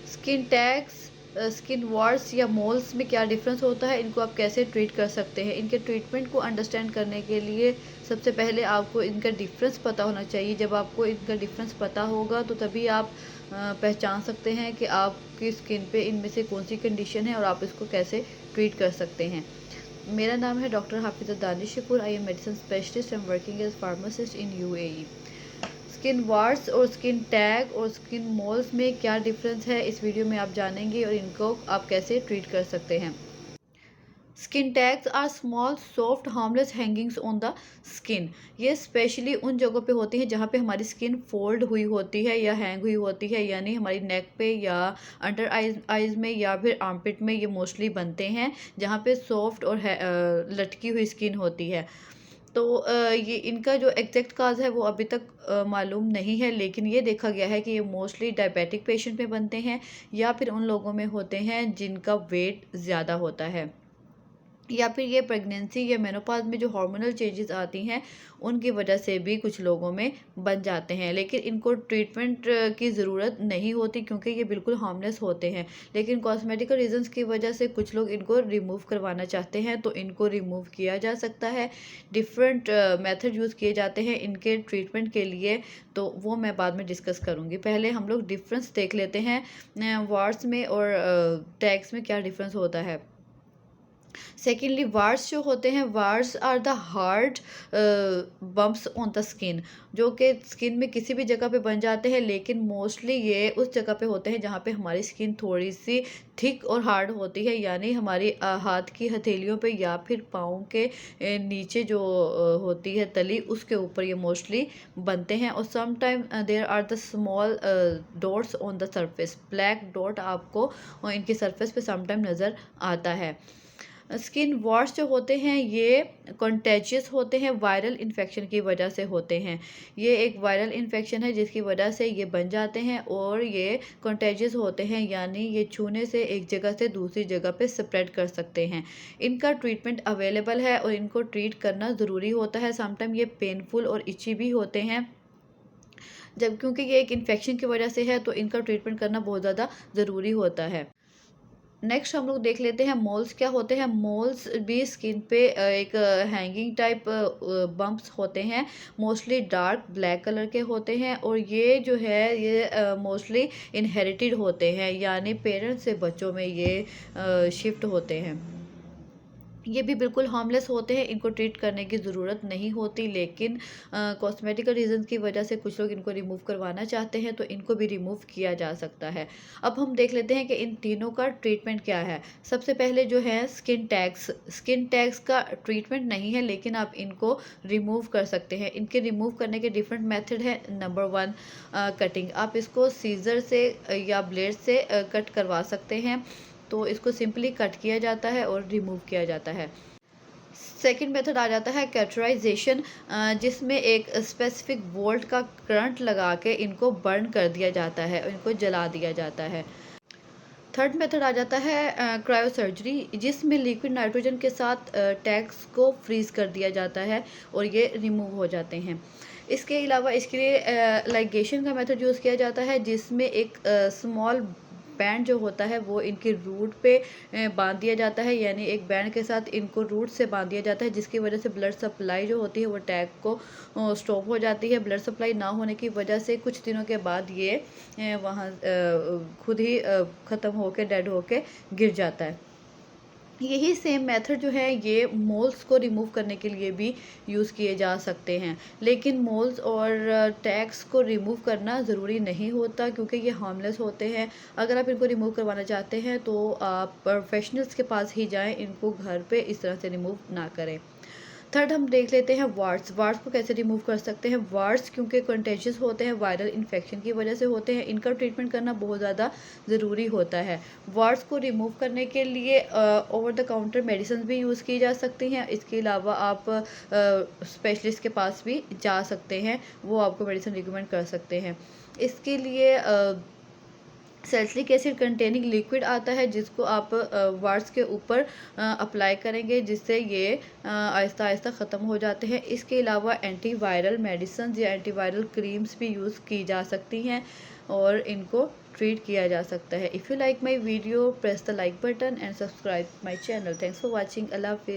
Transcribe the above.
Skin tags, skin wars या moles में क्या डिफरेंस होता है, इनको आप कैसे ट्रीट कर सकते हैं। इनके ट्रीटमेंट को अंडरस्टैंड करने के लिए सबसे पहले आपको इनका डिफरेंस पता होना चाहिए। जब आपको इनका डिफरेंस पता होगा तो तभी आप पहचान सकते हैं कि आपकी स्किन पे इनमें से कौन सी कंडीशन है और आप इसको कैसे ट्रीट कर सकते हैं। मेरा नाम है doctor Hafiza Danishpur. I am medicine specialist and working as pharmacist in UAE. Skin warts और स्किन टैग और स्किन मोल्स में क्या डिफरेंस है, इस वीडियो में आप जानेंगे और इनको आप कैसे ट्रीट कर सकते हैं। Skin tags are small soft harmless hangings on the skin. ये स्पेशली उन जगहों पे होती हैं जहाँ पे हमारी स्किन फोल्ड हुई होती है या हैंग हुई होती है, यानी हमारी नेक पे या अंडर आइज में या फिर आर्मपिट में। ये मोस्टली बनते हैं जहाँ पे सॉफ्ट और लटकी हुई स्किन होती है। तो ये इनका जो एग्जैक्ट काज है वो अभी तक मालूम नहीं है, लेकिन ये देखा गया है कि ये मोस्टली डायबिटिक पेशेंट में बनते हैं या फिर उन लोगों में होते हैं जिनका वेट ज़्यादा होता है, या फिर ये प्रेगनेंसी या मेनोपॉज में जो हार्मोनल चेंजेस आती हैं उनकी वजह से भी कुछ लोगों में बन जाते हैं। लेकिन इनको ट्रीटमेंट की ज़रूरत नहीं होती क्योंकि ये बिल्कुल हार्मलेस होते हैं। लेकिन कॉस्मेटिकल रीजंस की वजह से कुछ लोग इनको रिमूव करवाना चाहते हैं, तो इनको रिमूव किया जा सकता है। डिफरेंट मेथड यूज़ किए जाते हैं इनके ट्रीटमेंट के लिए, तो वो मैं बाद में डिस्कस करूँगी। पहले हम लोग डिफरेंस देख लेते हैं वार्ड्स में और टैग्स में क्या डिफरेंस होता है। सेकेंडली वार्स जो होते हैं, warts are the hard bumps on the skin, जो कि स्किन में किसी भी जगह पे बन जाते हैं, लेकिन मोस्टली ये उस जगह पे होते हैं जहाँ पे हमारी स्किन थोड़ी सी थिक और हार्ड होती है, यानी हमारी हाथ की हथेलियों पे या फिर पाँव के नीचे जो होती है तली, उसके ऊपर ये मोस्टली बनते हैं। और some time there are the small dots on the surface. Black dot आपको इनकी सरफेस पे सम टाइम नज़र आता है। स्किन वॉर्स जो होते हैं ये कंटेजियस होते हैं, वायरल इन्फेक्शन की वजह से होते हैं। ये एक वायरल इन्फेक्शन है जिसकी वजह से ये बन जाते हैं और ये कंटेजियस होते हैं, यानी ये छूने से एक जगह से दूसरी जगह पे स्प्रेड कर सकते हैं। इनका ट्रीटमेंट अवेलेबल है और इनको ट्रीट करना ज़रूरी होता है। समटाइम ये पेनफुल और इची भी होते हैं, जब क्योंकि ये एक इन्फेक्शन की वजह से है तो इनका ट्रीटमेंट करना बहुत ज़्यादा ज़रूरी होता है। नेक्स्ट हम लोग देख लेते हैं मोल्स क्या होते हैं। मोल्स भी स्किन पे एक हैंगिंग टाइप बम्प्स होते हैं, मोस्टली डार्क ब्लैक कलर के होते हैं और ये जो है ये मोस्टली इनहेरिटेड होते हैं, यानी पेरेंट्स से बच्चों में ये शिफ्ट होते हैं। ये भी बिल्कुल हार्मलेस होते हैं, इनको ट्रीट करने की ज़रूरत नहीं होती, लेकिन कॉस्मेटिकल रीजंस की वजह से कुछ लोग इनको रिमूव करवाना चाहते हैं, तो इनको भी रिमूव किया जा सकता है। अब हम देख लेते हैं कि इन तीनों का ट्रीटमेंट क्या है। सबसे पहले जो है स्किन टैग्स। स्किन टैग्स का ट्रीटमेंट नहीं है, लेकिन आप इनको रिमूव कर सकते हैं। इनके रिमूव करने के डिफरेंट मेथड है। Number 1, cutting. आप इसको सीजर से या ब्लेड से कट करवा सकते हैं, तो इसको सिंपली कट किया जाता है और रिमूव किया जाता है। सेकेंड मेथड आ जाता है कैटेराइजेशन, जिसमें एक स्पेसिफिक वोल्ट का करंट लगा के इनको बर्न कर दिया जाता है और इनको जला दिया जाता है। थर्ड मेथड आ जाता है क्रायोसर्जरी, जिसमें लिक्विड नाइट्रोजन के साथ टैग्स को फ्रीज कर दिया जाता है और ये रिमूव हो जाते हैं। इसके अलावा इसके लिए लाइगेशन का मेथड यूज़ किया जाता है, जिसमें एक स्मॉल बैंड जो होता है वो इनके रूट पे बांध दिया जाता है, यानी एक बैंड के साथ इनको रूट से बांध दिया जाता है, जिसकी वजह से ब्लड सप्लाई जो होती है वो टैग को स्टॉप हो जाती है। ब्लड सप्लाई ना होने की वजह से कुछ दिनों के बाद ये वहाँ खुद ही ख़त्म होके डेड होके गिर जाता है। यही सेम मेथड जो है ये मोल्स को रिमूव करने के लिए भी यूज़ किए जा सकते हैं, लेकिन मोल्स और टैग्स को रिमूव करना ज़रूरी नहीं होता क्योंकि ये हार्मलेस होते हैं। अगर आप इनको रिमूव करवाना चाहते हैं तो आप प्रोफेशनल्स के पास ही जाएं, इनको घर पे इस तरह से रिमूव ना करें। थर्ड हम देख लेते हैं वार्ड्स। वार्ड्स को कैसे रिमूव कर सकते हैं। वार्ड्स क्योंकि कंटेजियस होते हैं, वायरल इन्फेक्शन की वजह से होते हैं, इनका ट्रीटमेंट करना बहुत ज़्यादा ज़रूरी होता है। वार्ड्स को रिमूव करने के लिए ओवर द काउंटर मेडिसिन भी यूज़ की जा सकती हैं। इसके अलावा आप स्पेशलिस्ट के पास भी जा सकते हैं, वो आपको मेडिसिन रिकमेंड कर सकते हैं। इसके लिए सैलिसिलिक एसिड कंटेनिंग लिक्विड आता है, जिसको आप वार्ड्स के ऊपर अप्लाई करेंगे, जिससे ये आहिस्ता आहिस्ता ख़त्म हो जाते हैं। इसके अलावा एंटीवायरल मेडिसिन या एंटीवायरल क्रीम्स भी यूज़ की जा सकती हैं और इनको ट्रीट किया जा सकता है। If you like my video, press the like button and subscribe my channel. Thanks for watching. अल्लाह हाफिज़।